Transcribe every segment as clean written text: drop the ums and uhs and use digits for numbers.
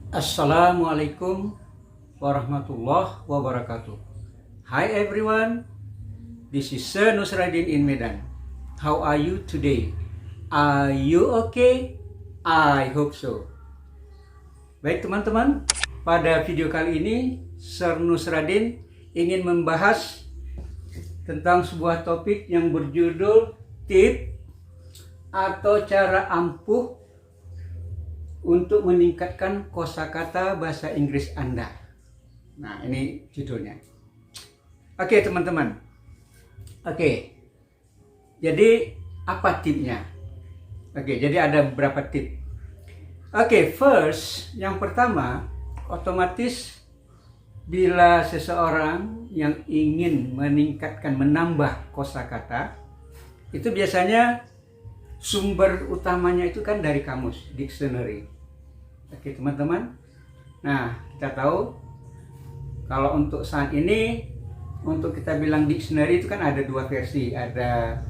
Assalamualaikum warahmatullahi wabarakatuh. Hi everyone, this is Sir Nusradin in Medan. How are you today? Are you okay? I hope so. Baik teman-teman, pada video kali ini Sir Nusradin ingin membahas tentang sebuah topik yang berjudul tip atau cara ampuh untuk meningkatkan kosakata bahasa Inggris Anda. Nah, ini judulnya. Oke, teman-teman. Oke. Jadi, apa tipnya? Oke, jadi ada beberapa tip. Oke, first, yang pertama, otomatis bila seseorang yang ingin menambah kosakata, itu biasanya sumber utamanya itu kan dari kamus, dictionary. Oke teman-teman. Nah, kita tahu kalau untuk saat ini, untuk kita bilang dictionary itu kan ada dua versi. Ada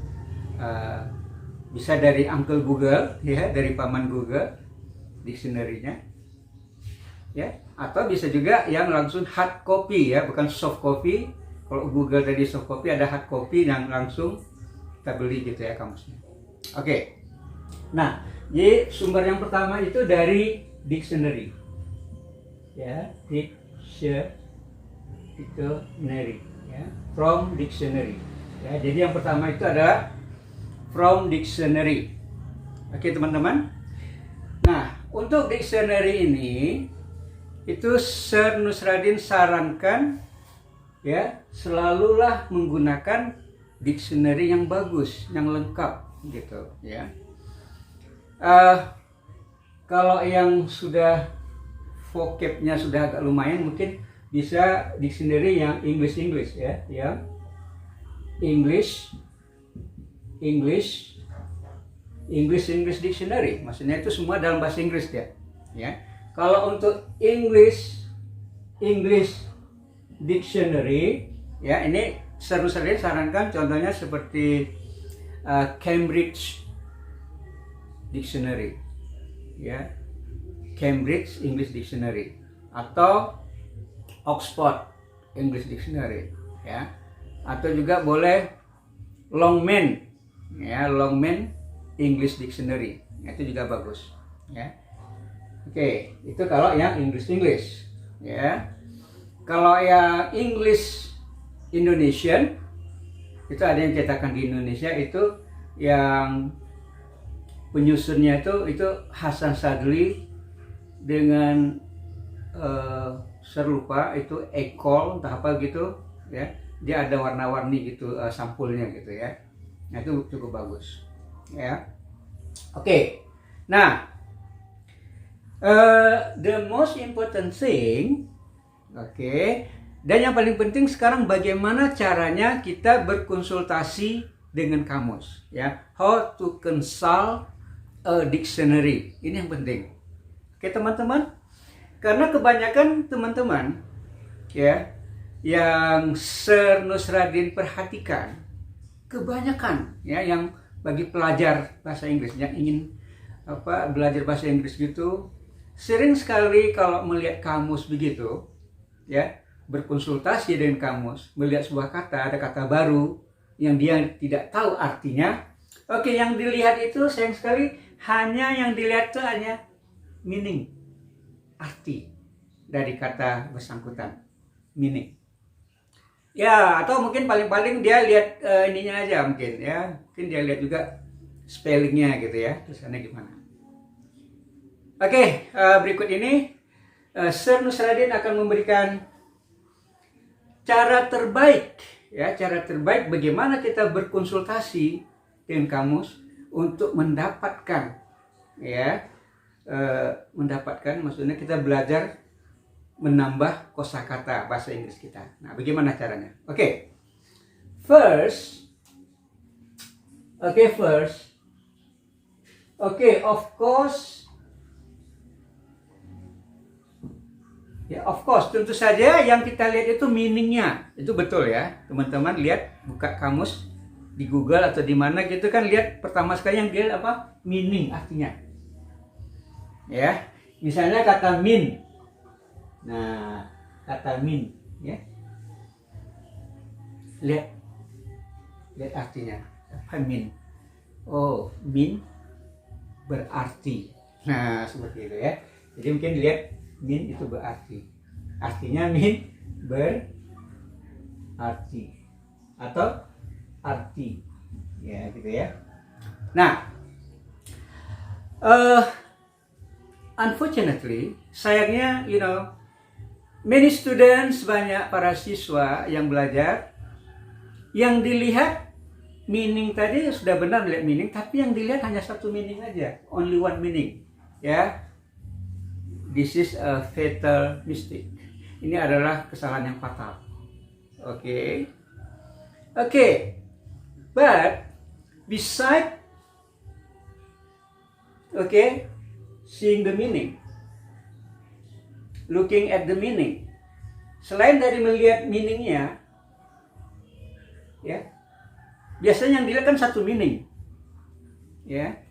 bisa dari Uncle Google, ya, dari paman Google, dictionary-nya, ya. Atau bisa juga yang langsung hard copy, ya, bukan soft copy. Kalau Google tadi soft copy, ada hard copy yang langsung kita beli gitu ya kamusnya. Oke. Nah, jadi sumber yang pertama itu dari dictionary. Ya, dictionary, ya, from dictionary. Ya, jadi yang pertama itu adalah from dictionary. Oke, teman-teman. Nah, untuk dictionary ini itu Sir Nusradin sarankan, ya, selalulah menggunakan dictionary yang bagus, yang lengkap gitu, ya. Kalau yang sudah vocabnya sudah agak lumayan, mungkin bisa dictionary yang English, ya, yang English dictionary, maksudnya itu semua dalam bahasa Inggris ya. Kalau untuk English dictionary, ya, ini seru-seru sarankan contohnya seperti Cambridge Dictionary, ya, Cambridge English Dictionary, atau Oxford English Dictionary, ya, atau juga boleh Longman, ya, Longman English Dictionary, itu juga bagus, ya. Oke, itu kalau yang English, ya. Kalau yang English Indonesian, itu ada yang cetakan di Indonesia, itu yang penyusunnya itu Hasan Sadli dengan serupa itu Ekol entah apa gitu, ya. Dia ada warna-warni gitu sampulnya gitu, ya. Nah, itu cukup bagus, ya. Oke. Nah, the most important thing, oke, dan yang paling penting sekarang bagaimana caranya kita berkonsultasi dengan kamus, ya. How to consult a dictionary. Ini yang penting. Oke, teman-teman. Karena kebanyakan teman-teman, ya, yang Sir Nusradin perhatikan, kebanyakan, ya, yang bagi pelajar bahasa Inggris yang ingin belajar bahasa Inggris gitu, sering sekali kalau melihat kamus begitu, ya, berkonsultasi dengan kamus, melihat sebuah kata, ada kata baru yang dia tidak tahu artinya. Oke, yang dilihat itu sayang sekali yang dilihat itu hanya meaning, arti dari kata bersangkutan, meaning. Ya, atau mungkin paling-paling dia lihat ininya aja mungkin, ya. Mungkin dia lihat juga spellingnya gitu, ya, tulisannya gimana. Oke, berikut ini Sir Nusradin akan memberikan cara terbaik, ya, cara terbaik bagaimana kita berkonsultasi dengan kamus untuk mendapatkan, ya, maksudnya kita belajar menambah kosakata bahasa Inggris kita. Nah, bagaimana caranya? Oke, first, of course, ya, of course, tentu saja yang kita lihat itu meaningnya, itu betul, ya, teman-teman. Lihat, buka kamus di Google atau di mana gitu kan, lihat pertama sekali yang dia apa, meaning, artinya, ya. Misalnya kata mean, Nah, kata min, ya. Lihat artinya. Apa min? Oh, min berarti. Nah, seperti itu ya. Jadi mungkin dilihat min itu berarti. Artinya min berarti atau arti. Ya, gitu ya. Nah, unfortunately, sayangnya, many students, banyak para siswa yang belajar, yang dilihat meaning tadi sudah benar lihat meaning, tapi yang dilihat hanya satu meaning aja, only one meaning, ya. This is a fatal mistake. Ini adalah kesalahan yang fatal. Oke. But beside, seeing the meaning, looking at the meaning, selain dari melihat meaningnya, ya, biasanya yang dilihat kan satu meaning, ya.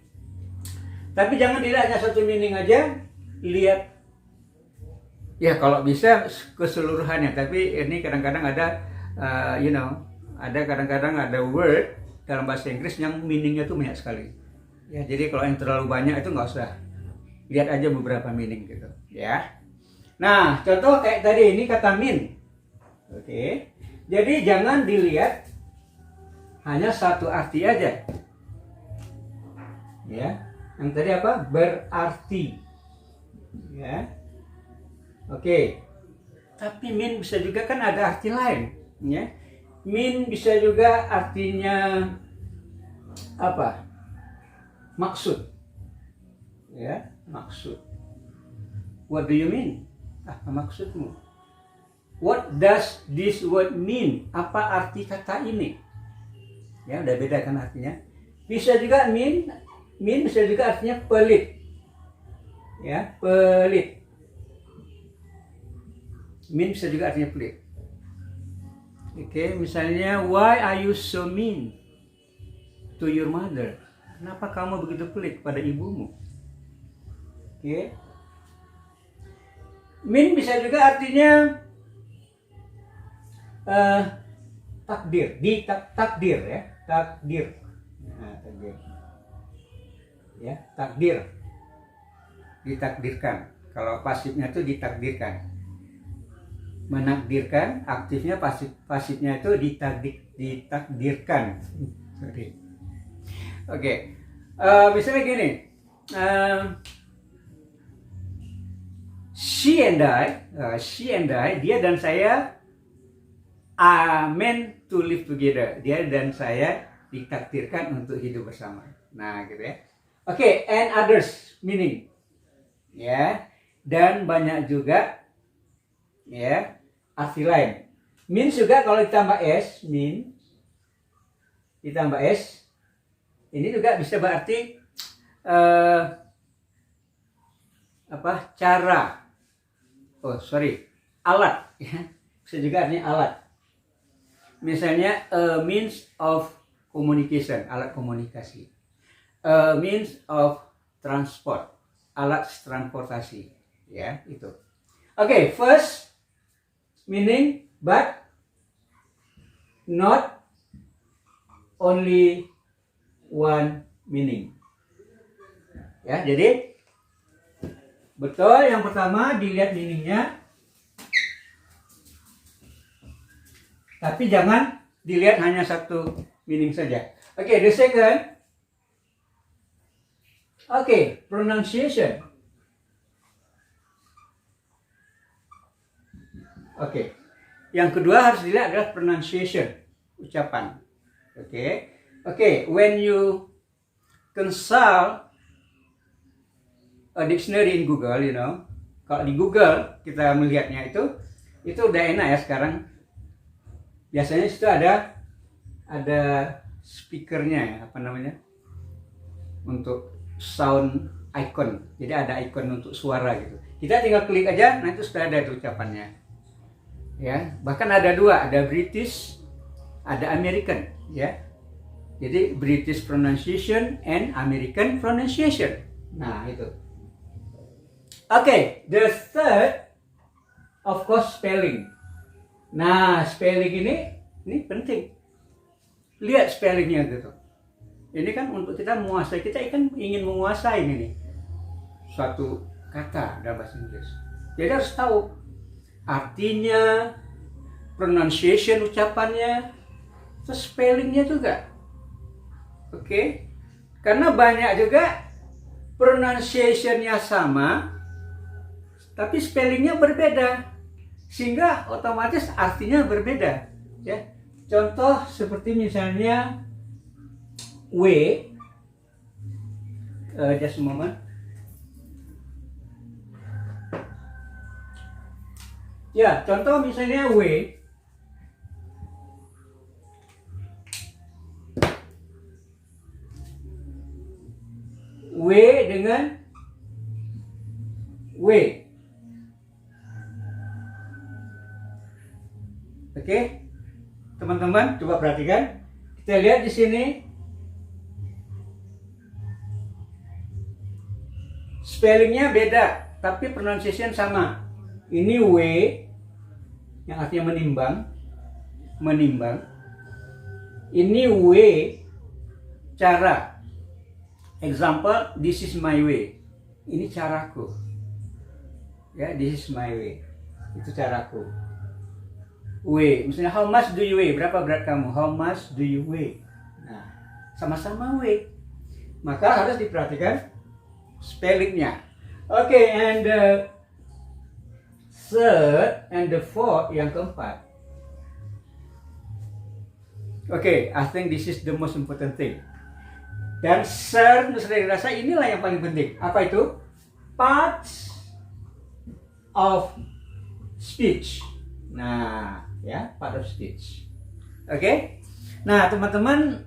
Tapi jangan dilihat hanya satu meaning aja, lihat, ya kalau bisa keseluruhannya. Tapi ini kadang-kadang ada, ada kadang-kadang ada word dalam bahasa Inggris yang meaningnya tuh banyak sekali. Ya, jadi kalau yang terlalu banyak itu nggak usah, lihat aja beberapa meaning gitu, ya. Nah, contoh kayak tadi ini kata min, oke. Jadi jangan dilihat hanya satu arti aja, ya. Yang tadi apa? Berarti, ya. Oke. Tapi min bisa juga kan ada arti lain, ya. Min bisa juga artinya apa? Maksud, ya, maksud. What do you mean? Apa maksudmu? What does this word mean? Apa arti kata ini? Ya, udah beda kan artinya. Bisa juga min bisa juga artinya pelit, ya, pelit. Min bisa juga artinya pelit. Oke, misalnya, why are you so mean to your mother? Kenapa kamu begitu pelit pada ibumu? Oke. Min bisa juga artinya takdir, takdir, ya, takdir. Nah, takdir. Ya, takdir. Ditakdirkan. Kalau pasifnya itu ditakdirkan. Menakdirkan, aktifnya pasifnya itu ditakdirkan. Sorry. Oke. Misalnya gini. She and I, dia dan saya are meant to live together. Dia dan saya ditakdirkan untuk hidup bersama. Nah, gitu ya. Oke, and others meaning. Ya. Dan banyak juga, ya, arti lain. Means juga kalau ditambah s, ditambah s, ini juga bisa berarti cara. Alat, ya. Bisa juga artinya alat. Misalnya a means of communication, alat komunikasi. A means of transport, alat transportasi, ya, itu. Oke, first meaning, but not only one meaning. Ya, jadi betul yang pertama dilihat meaningnya, tapi jangan dilihat hanya satu meaning saja. Oke, the second, pronunciation. Oke, yang kedua harus dilihat adalah pronunciation, ucapan. Oke, when you consult a dictionary in Google, kalau di Google kita melihatnya itu udah enak ya sekarang. Biasanya itu ada speakernya, ya, apa namanya, untuk sound icon. Jadi ada icon untuk suara gitu. Kita tinggal klik aja, nah itu sudah ada tuh ucapannya. Ya, bahkan ada dua, ada British, ada American, ya. Jadi British pronunciation and American pronunciation. Nah, itu. Oke, the third of course spelling. Nah, spelling ini penting. Lihat spellingnya gitu. Ini kan untuk kita menguasai, kita kan ingin menguasai ini suatu kata dalam bahasa Inggris. Jadi harus tahu artinya, pronunciation ucapannya, terus spellingnya juga. Oke? Karena banyak juga pronunciation-nya sama, tapi spellingnya berbeda, sehingga otomatis artinya berbeda. Ya, contoh seperti misalnya W, just a moment. Ya, contoh misalnya W. W dengan W. Oke, teman-teman, coba perhatikan. Kita lihat di sini. Spellingnya beda, tapi pronunciation sama. Ini W, yang artinya menimbang. Ini W, cara. Example, this is my way. Ini caraku. Ya, this is my way. Itu caraku. Weigh, misalnya how much do you weigh? Berapa berat kamu? How much do you weigh? Nah, sama-sama weigh. Maka harus diperhatikan spellingnya. Oke, and the third and the fourth, yang keempat. Oke, I think this is the most important thing. Dan saya rasa inilah yang paling penting. Apa itu? Parts of speech. Nah, ya, part of speech. Oke. Nah, teman-teman,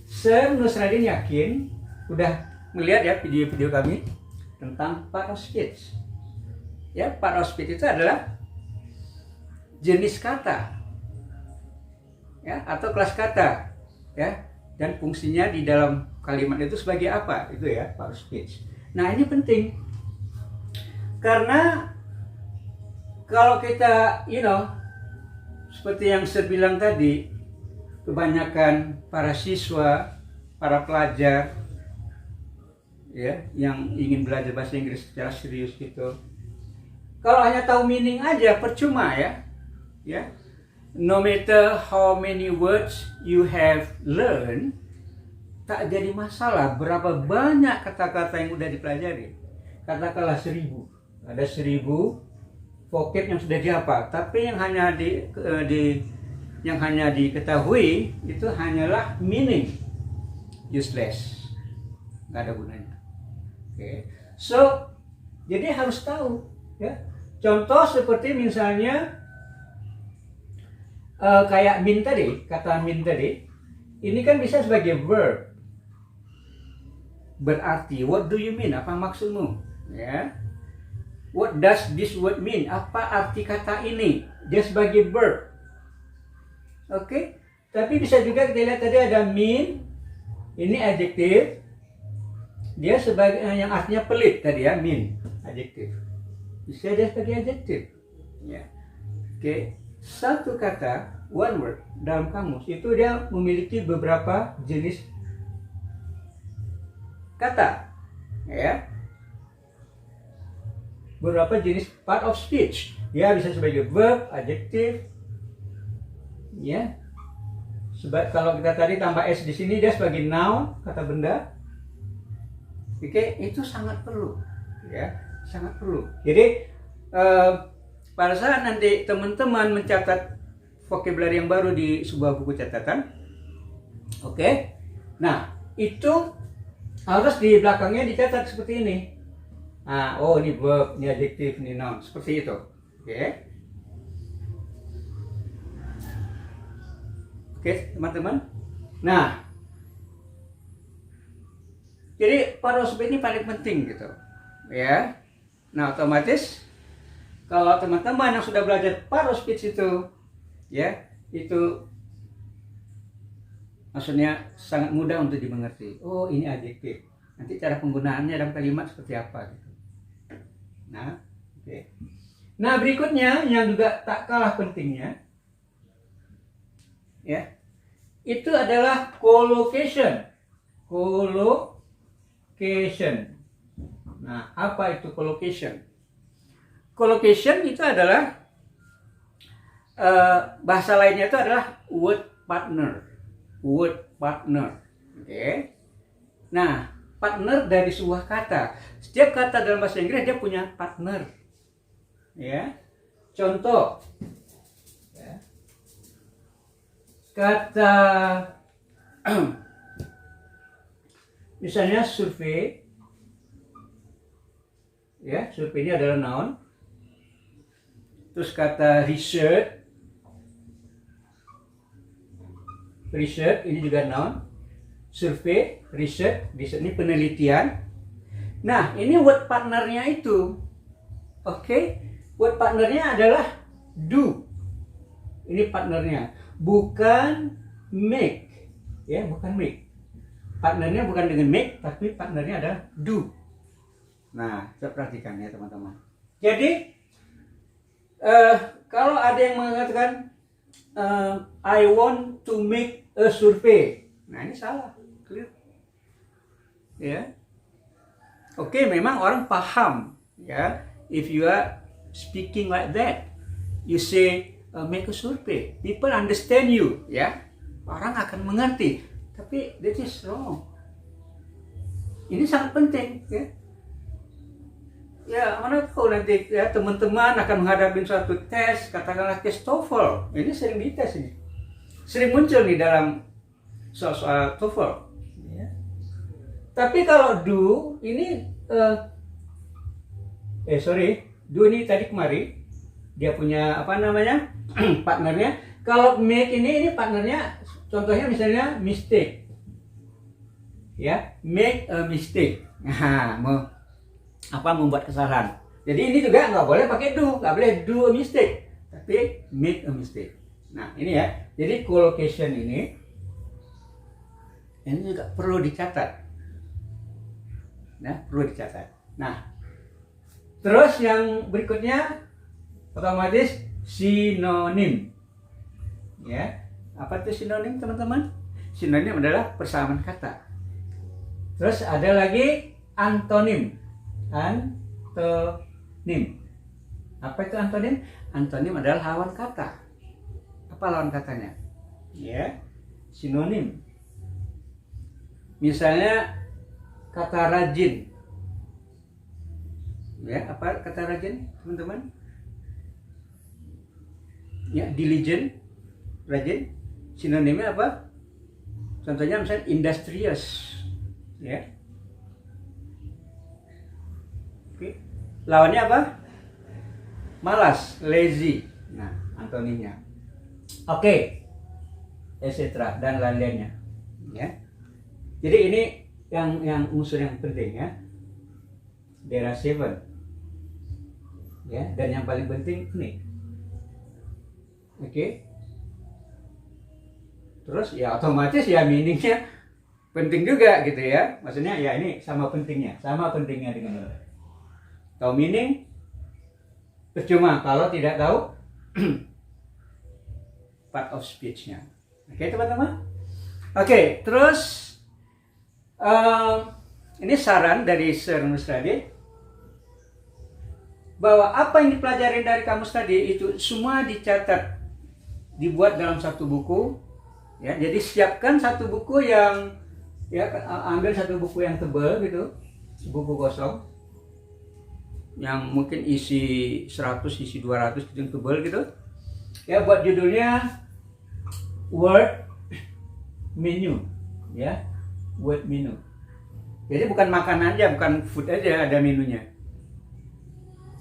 Sir Nusradin yakin udah melihat ya video-video kami tentang part of speech. Ya, part of speech itu adalah jenis kata, ya, atau kelas kata, ya, dan fungsinya di dalam kalimat itu sebagai apa, itu ya, part of speech. Nah, ini penting karena kalau kita, seperti yang saya bilang tadi, kebanyakan para siswa, para pelajar, ya, yang ingin belajar bahasa Inggris secara serius gitu, kalau hanya tahu meaning aja percuma ya. No matter how many words you have learned, tak jadi masalah berapa banyak kata-kata yang udah dipelajari. Katakanlah 1000, ada 1000 vocab yang sudah dihafal, tapi yang hanya diketahui itu hanyalah meaning, useless, nggak ada gunanya. Oke. So jadi harus tahu, ya. Contoh seperti misalnya kayak mean tadi, kata mean tadi, ini kan bisa sebagai verb, berarti. What do you mean? Apa maksudmu? Ya. What does this word mean? Apa arti kata ini? Dia sebagai verb. Oke. Tapi bisa juga kita lihat tadi ada mean. Ini adjective. Dia sebagai yang artinya pelit tadi ya, mean, adjective. Bisa dia sebagai adjective. Ya. Oke. Satu kata, one word dalam kamus itu dia memiliki beberapa jenis kata. Ya. Beberapa jenis part of speech. Dia bisa sebagai verb, adjective, ya. Sebab kalau kita tadi tambah s di sini dia sebagai noun, kata benda. Oke, itu sangat perlu, ya, sangat perlu. Jadi pada saat nanti teman-teman mencatat vocabulary yang baru di sebuah buku catatan, oke. Nah, itu harus di belakangnya dicatat seperti ini. Nah, oh ini verb, ini adjective, ini noun, seperti itu. Oke. Oke, teman-teman. Nah, jadi part of speech ini paling penting gitu. Ya. Nah, otomatis kalau teman-teman yang sudah belajar part of speech itu, ya, itu maksudnya sangat mudah untuk dimengerti. Oh, ini adjective. Nanti cara penggunaannya dalam kalimat seperti apa gitu. Nah, oke. Nah, berikutnya yang juga tak kalah pentingnya, ya, itu adalah collocation. Collocation. Nah, apa itu collocation? Collocation itu adalah bahasa lainnya itu adalah word partner. Word partner. Oke. Nah, partner dari sebuah kata. Setiap kata dalam bahasa Inggris dia punya partner. Ya, contoh, ya. Kata misalnya survei, ya, survei ini adalah noun. Terus kata research ini juga noun. Survei, research ini penelitian. Nah, ini word partnernya itu, oke. Word partnernya adalah do. Ini partnernya, bukan make. Ya, bukan make. Partnernya bukan dengan make, tapi partnernya adalah do. Nah, coba perhatikan ya teman-teman. Jadi, kalau ada yang mengatakan I want to make a survey. Nah, ini salah. Clear? Ya. Oke, memang orang paham. Ya, if you are speaking like that, you say make a survey, people understand you, ya, orang akan mengerti. Tapi that is wrong. Ini sangat penting, ya. Ya, mana tahu nanti ya teman-teman akan menghadapi suatu tes, katakanlah tes TOEFL. Ini sering dites ini, sering muncul di dalam soal-soal TOEFL. Ya. Tapi kalau do ini do ini tadi kemari dia punya apa namanya partnernya. Kalau make ini partnernya, contohnya misalnya mistake, ya, make a mistake. Nah, membuat kesalahan. Jadi ini juga nggak boleh pakai do, nggak boleh do a mistake, tapi make a mistake. Nah, ini ya. Jadi collocation ini juga perlu dicatat. Nah, perlu dicatat. Nah, terus yang berikutnya otomatis sinonim. Ya, apa itu sinonim teman-teman? Sinonim adalah persamaan kata. Terus ada lagi antonim. Antonim. Apa itu antonim? Antonim adalah lawan kata. Apa lawan katanya? Ya, sinonim. Misalnya kata rajin. Ya, apa kata rajin, teman-teman? Ya, diligent, rajin. Sinonimnya apa? Contohnya misalnya industrious, ya. Oke. Lawannya apa? Malas, lazy. Nah, antonimnya. Oke. Etc. dan lain-lainnya. Ya. Jadi ini yang unsur yang penting, ya. There are 7. Ya, dan yang paling penting ini. Oke. Terus ya otomatis ya meaningnya penting juga gitu ya. Maksudnya ya ini sama pentingnya dengan ini. Tahu meaning percuma kalau tidak tahu part of speech-nya. Oke, teman-teman. Oke, terus ini saran dari Sir Nusradin bahwa apa yang dipelajari dari kamus tadi itu semua dicatat, dibuat dalam satu buku, ya. Jadi siapkan satu buku yang, ya, ambil satu buku yang tebal gitu, buku kosong yang mungkin isi 100, isi 200 gitu, yang tebal gitu, ya, buat judulnya word menu, ya, word menu. Jadi bukan makanan aja, bukan food aja ada menunya.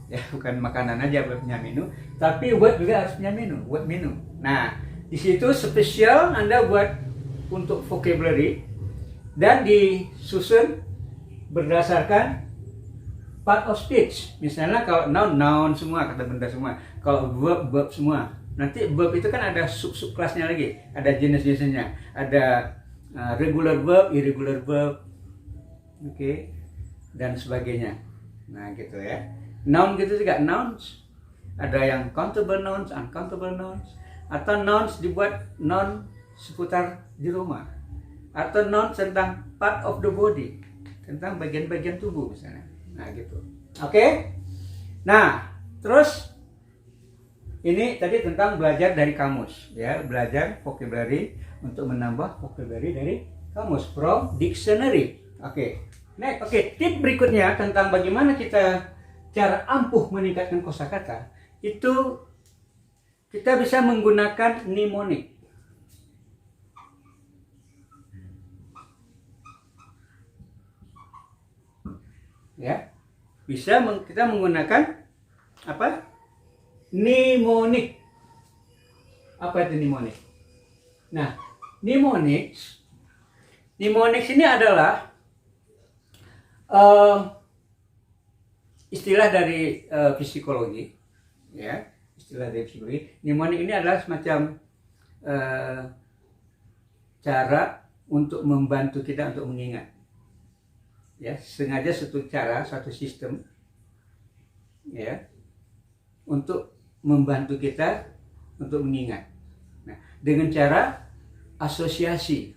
Ya, bukan makanan aja punya menu, tapi word juga harus punya menu, word menu. Nah, di situ spesial Anda buat untuk vocabulary dan disusun berdasarkan part of speech. Misalnya kalau noun semua, kata benda semua. Kalau verb semua. Nanti verb itu kan ada sub kelasnya lagi, ada jenis-jenisnya, ada regular verb, irregular verb, oke, dan sebagainya. Nah, gitu ya. Noun gitu juga, nouns Ada yang countable nouns, uncountable nouns, atau nouns dibuat noun seputar di rumah, atau nouns tentang part of the body, tentang bagian-bagian tubuh misalnya. Nah gitu. Oke. Nah, terus ini tadi tentang belajar dari kamus, ya, belajar vocabulary untuk menambah vocabulary dari kamus from dictionary. Oke. Next, tip berikutnya tentang bagaimana kita cara ampuh meningkatkan kosakata, itu kita bisa menggunakan mnemonik. Ya, bisa kita menggunakan apa? Mnemonik. Apa itu mnemonik? Nah, mnemonics ini adalah istilah dari psikologi, ya, istilah dari psikologi. Mnemonik ini adalah semacam cara untuk membantu kita untuk mengingat. Ya, sengaja suatu cara, suatu sistem, ya, untuk membantu kita untuk mengingat. Nah, dengan cara asosiasi.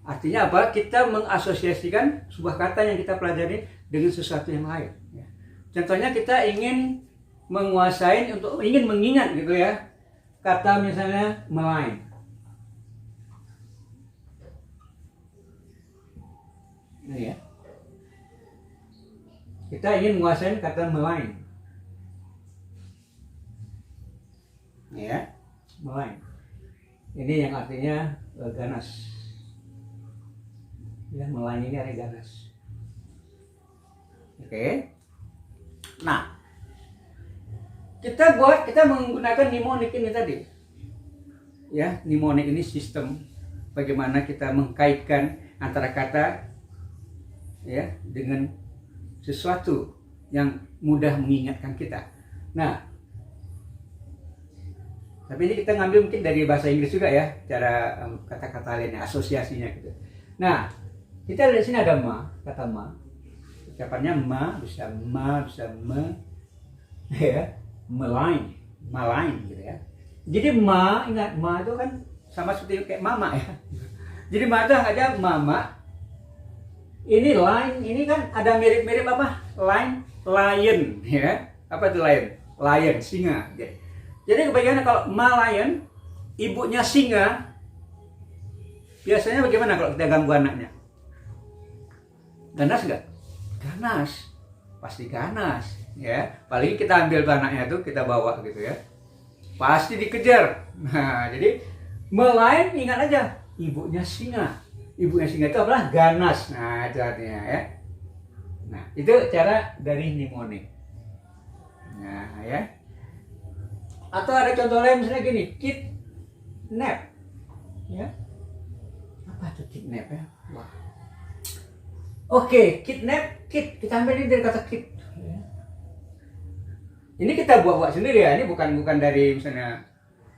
Artinya apa? Kita mengasosiasikan sebuah kata yang kita pelajari dengan sesuatu yang lain. Ya. Contohnya kita ingin menguasai, ingin mengingat gitu ya, kata misalnya melain. Ini ya. Kita ingin menguasai kata melain. Ya, melain. Ini yang artinya ganas. Ya, melain ini ada ganas. Oke. Nah, kita menggunakan mnemonik ini tadi. Ya, mnemonik ini sistem bagaimana kita mengkaitkan antara kata, ya, dengan sesuatu yang mudah mengingatkan kita. Nah, tapi ini kita ngambil mungkin dari bahasa Inggris juga ya, cara kata-kata lainnya, asosiasinya gitu. Nah, kita lihat sini ada kata ma. Ucapannya ma, bisa me, ya, melain gitu ya. Jadi ma, ingat ma itu kan sama seperti kayak mama ya. Jadi ma itu aja mama. Ini line, ini kan ada mirip-mirip apa? Lion, ya. Apa itu lion? Lion, singa. Jadi bagaimana kalau ma lion, ibunya singa, biasanya bagaimana kalau kita ganggu anaknya? Ganas nggak? Ganas, pasti ganas, ya. Paling kita ambil anaknya itu kita bawa gitu ya, pasti dikejar. Nah, jadi ma lion, ingat aja, ibunya singa. Ibunya singa itu adalah ganas. Nah, itu artinya ya. Nah, itu cara dari mnemonik. Nah, ya. Atau ada contoh lain misalnya gini, kidnap. Ya. Apa itu kidnap ya? Wah. Oke, kidnap, kita ambil ini dari kata kid. Ya. Ini kita buat sendiri ya. Ini bukan dari misalnya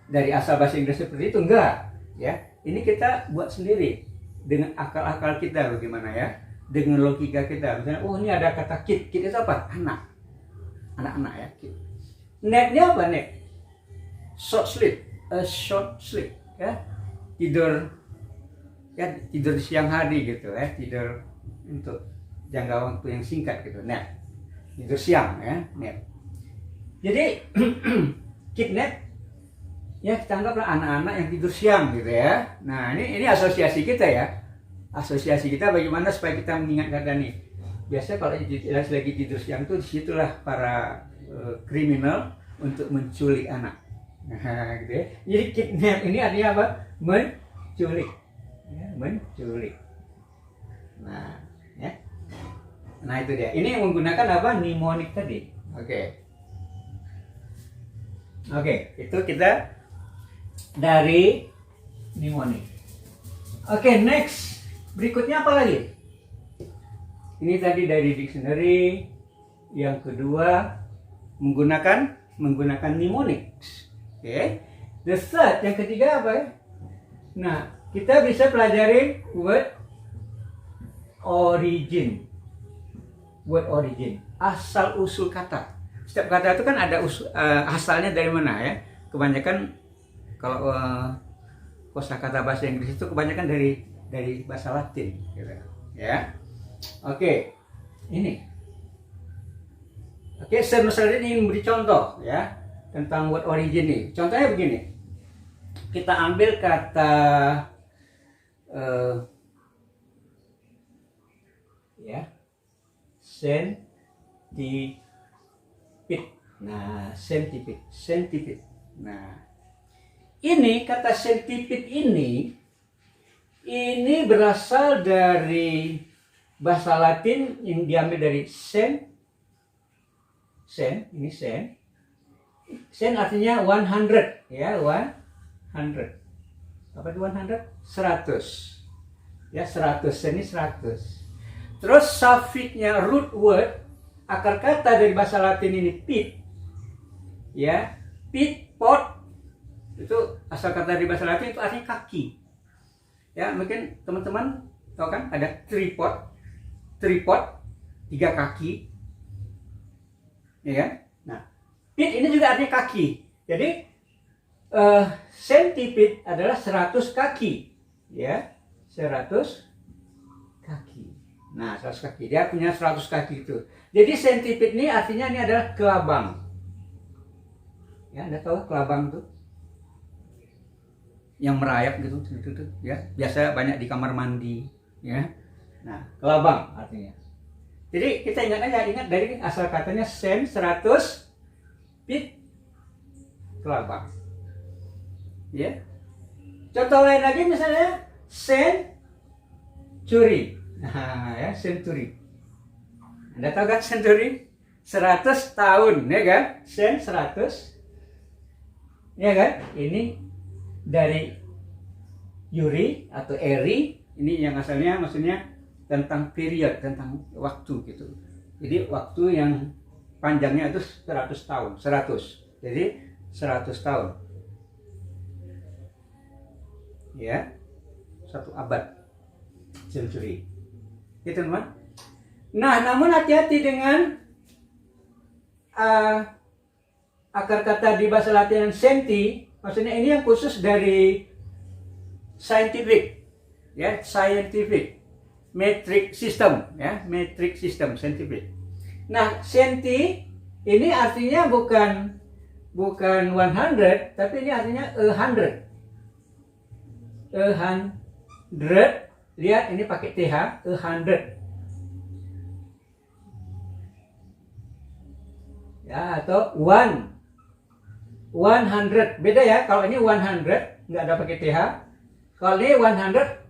dari asal bahasa Inggris seperti itu, enggak, ya. Ini kita buat sendiri. Dengan akal-akal kita bagaimana ya, dengan logika kita. Misalnya, oh ini ada kata kid itu apa? Anak-anak ya, kid. Napnya apa nap? Short sleep, short sleep, ya, tidur di siang hari gitu ya, tidur untuk jangka waktu yang singkat gitu, nap, tidur siang ya, nap. Jadi kidnap, ya kita anggaplah anak-anak yang tidur siang gitu ya. Nah ini asosiasi kita ya, asosiasi kita bagaimana supaya kita mengingat kata nih. Biasanya kalau lagi tidur siang itu disitulah para kriminal untuk menculik anak. Nah gitu ya. Jadi kidnap ini artinya apa? Menculik, ya, menculik. Nah ya, nah itu dia. Ini menggunakan apa? Mnemonik tadi. Oke, itu kita dari mnemonik. Oke, next. Berikutnya apa lagi? Ini tadi dari dictionary. Yang kedua menggunakan mnemonics. Oke. The third, yang ketiga apa ya? Nah, kita bisa pelajari word origin. Word origin, asal usul kata. setiap kata itu kan ada asalnya dari mana ya. Kebanyakan kalau kosakata bahasa Inggris itu kebanyakan dari bahasa Latin gitu. Ya. Oke. Ini. Oke, saya misalnya ini memberi contoh ya tentang word origin ini. Contohnya begini. Kita ambil kata ya, centipede. Nah, centipede. Nah, ini kata centipede ini berasal dari bahasa Latin yang diambil dari ini cent artinya 100 ya, 100. Apa itu 100? 100. Ya, 100 ini 100. Terus suffiksnya root word, akar kata dari bahasa Latin ini pit. Ya, pit, pot. Itu asal kata dari bahasa Latin itu artinya kaki. Ya, mungkin teman-teman tahu kan ada tripod, 3 kaki. Ya kan? Nah, pit ini juga artinya kaki. Jadi centipede adalah 100 kaki. Ya, 100 kaki. Nah, 100 kaki. Dia punya 100 kaki itu. Jadi centipede ini artinya ini adalah kelabang. Ya, Anda tahu kelabang itu? Yang merayap gitu, ya. Biasa banyak di kamar mandi, ya. Nah, kelabang artinya. Jadi kita ingat dari asal katanya cent 100, pit kelabang. Ya. Contoh lain lagi misalnya century. Nah, ya, century. Anda tahu kan century? 100 tahun, ya kan? Cent 100. Ya kan? Ini dari Yuri atau Eri, ini yang asalnya maksudnya tentang period, tentang waktu gitu. Jadi waktu yang panjangnya itu 100 tahun, 100. Jadi 100 tahun. Ya. 1 abad. Century. Gitu, teman. Nah, namun hati-hati dengan akar kata di bahasa Latin centi, maksudnya ini yang khusus dari scientific, ya, scientific metric system, ya, metric system scientific. Nah, centi ini artinya bukan 100, tapi ini artinya 100. 100, lihat ini pakai th, 100. Ya, atau 100. Beda ya, kalau ini 100 nggak ada pakai th. Kalau ini 100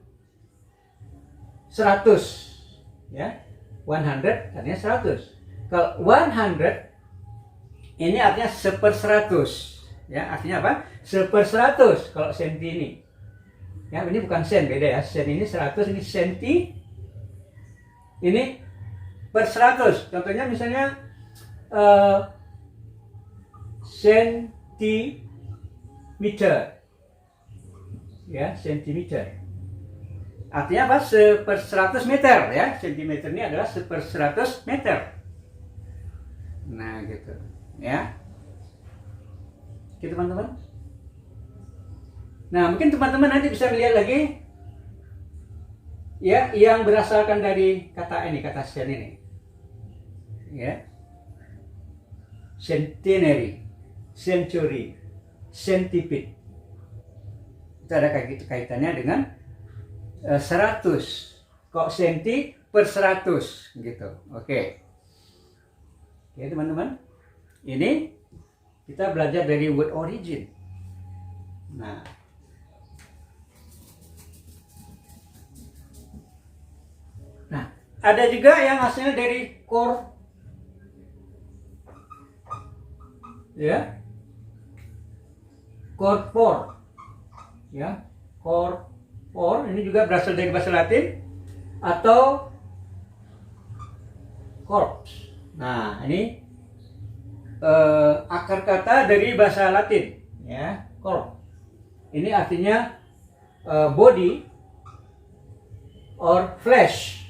100. Ya. 100 artinya 100. Kalau 100 ini artinya 1/100. Ya, artinya apa? 1/100 kalau senti ini. Ya, ini bukan sen, beda ya. Sen ini 100, ini senti. Ini per 100. Contohnya misalnya sentimeter, ya, sentimeter. Artinya apa? 1/100 meter, ya. Sentimeter ini adalah 1/100 meter. Nah, gitu, ya. Oke, teman-teman. Nah, mungkin teman-teman nanti bisa lihat lagi, ya, yang berasalkan dari kata ini, kata sen ini, ya. Centenary, century, centipede. Itu ada kaitannya dengan 100. Kok senti per 100 gitu. Oke. Oke, teman-teman. Ini kita belajar dari word origin. Nah, ada juga yang hasilnya dari core, ya, corpor, ya, corpor ini juga berasal dari bahasa Latin, atau corpse. Nah, ini akar kata dari bahasa Latin, ya, corp. Ini artinya body or flesh,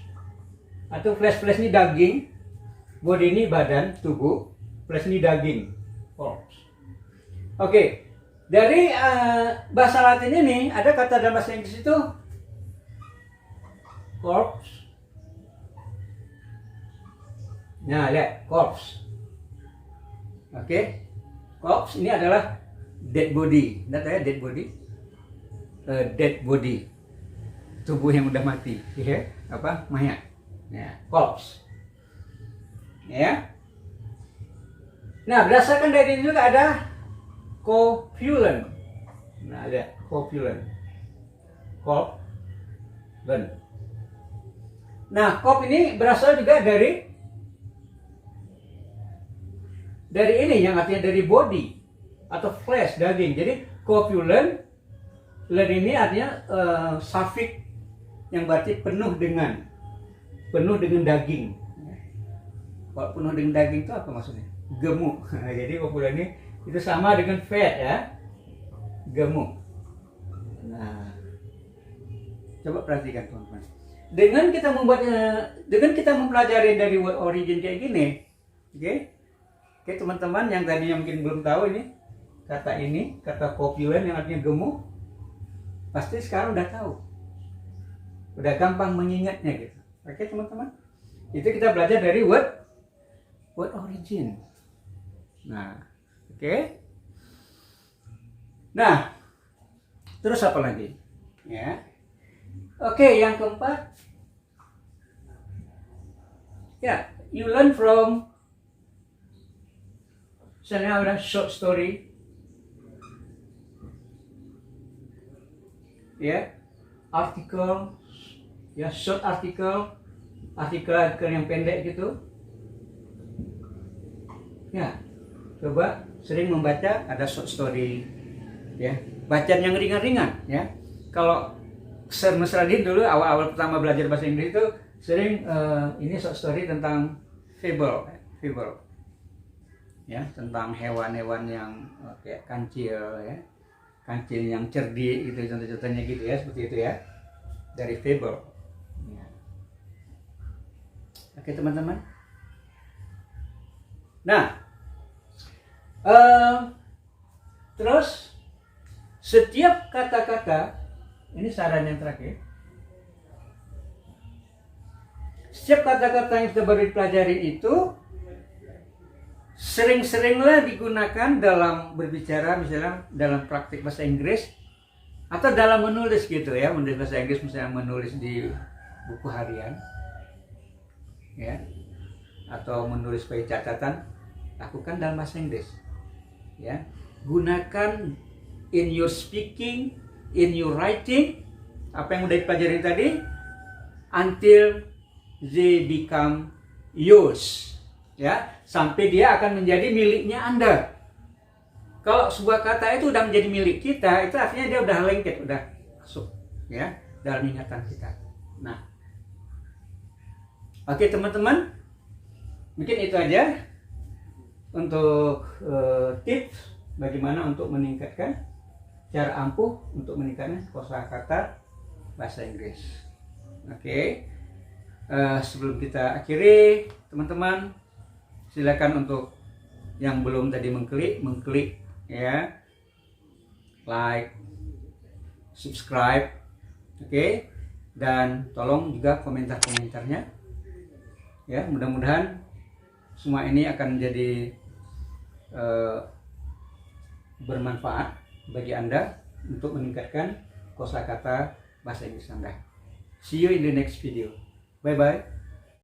atau flesh ini daging, body ini badan, tubuh, Flesh ini daging. Corpse. Oke. Dari bahasa Latin ini ada kata dalam bahasa Inggris itu corpse. Nah, lihat, corpse. Oke. Corpse ini adalah dead body. Lihat ya, dead body. Dead body. Tubuh yang udah mati, ya. Apa? Mayat. Ya, corpse. Ya. Nah, berdasarkan dari ini juga ada copulent. Nah, lihat, copulent. Copulent. Nah, cop ini berasal juga dari ini yang artinya dari body atau flesh, daging. Jadi copulent, len ini artinya suffix yang berarti penuh dengan daging. Kalau penuh dengan daging itu apa maksudnya? Gemuk. Jadi copulent ini itu sama dengan fat ya, gemuk. Nah, coba perhatikan teman-teman. Dengan kita mempelajari dari word origin kayak gini, oke teman-teman yang tadinya mungkin belum tahu ini kata copulent yang artinya gemuk, pasti sekarang udah tahu, udah gampang mengingatnya gitu. Oke teman-teman, itu kita belajar dari word origin. Nah, oke. Nah, terus apa lagi? Ya. Oke, yang keempat. Ya, you learn from misalnya ada short story. Ya. Artikel, ya short artikel yang pendek gitu. Ya. Coba sering membaca, ada short story, ya, bacaan yang ringan-ringan, ya. Kalau Sir Nusradin dulu awal-awal pertama belajar bahasa Inggris itu sering ini short story tentang fable, ya, tentang hewan-hewan yang kayak kancil, ya, kancil yang cerdik gitu, contoh-contohnya gitu ya, seperti itu ya, dari fable. Ya. Oke teman-teman. Nah. Terus setiap kata-kata, ini saran yang terakhir, setiap kata-kata yang kita baru dipelajari itu sering-seringlah digunakan dalam berbicara, misalnya dalam praktik bahasa Inggris atau dalam menulis gitu ya, menulis bahasa Inggris, misalnya menulis di buku harian, ya, atau menulis sebagai catatan, lakukan dalam bahasa Inggris. Ya, gunakan in your speaking, in your writing, apa yang udah dipelajari tadi, until they become yours, ya, sampai dia akan menjadi miliknya Anda. Kalau sebuah kata itu udah menjadi milik kita, itu artinya dia udah lengket, udah masuk, ya, dalam ingatan kita. Nah, oke teman-teman, mungkin itu aja untuk tips bagaimana untuk meningkatkan cara ampuh untuk meningkatkan kosakata bahasa Inggris. Oke. Sebelum kita akhiri, teman-teman, silakan untuk yang belum tadi mengklik ya, like, subscribe, oke, dan tolong juga komentar-komentarnya. Ya, mudah-mudahan semua ini akan menjadi bermanfaat bagi Anda untuk meningkatkan kosakata bahasa Inggris Anda. See you in the next video. Bye bye.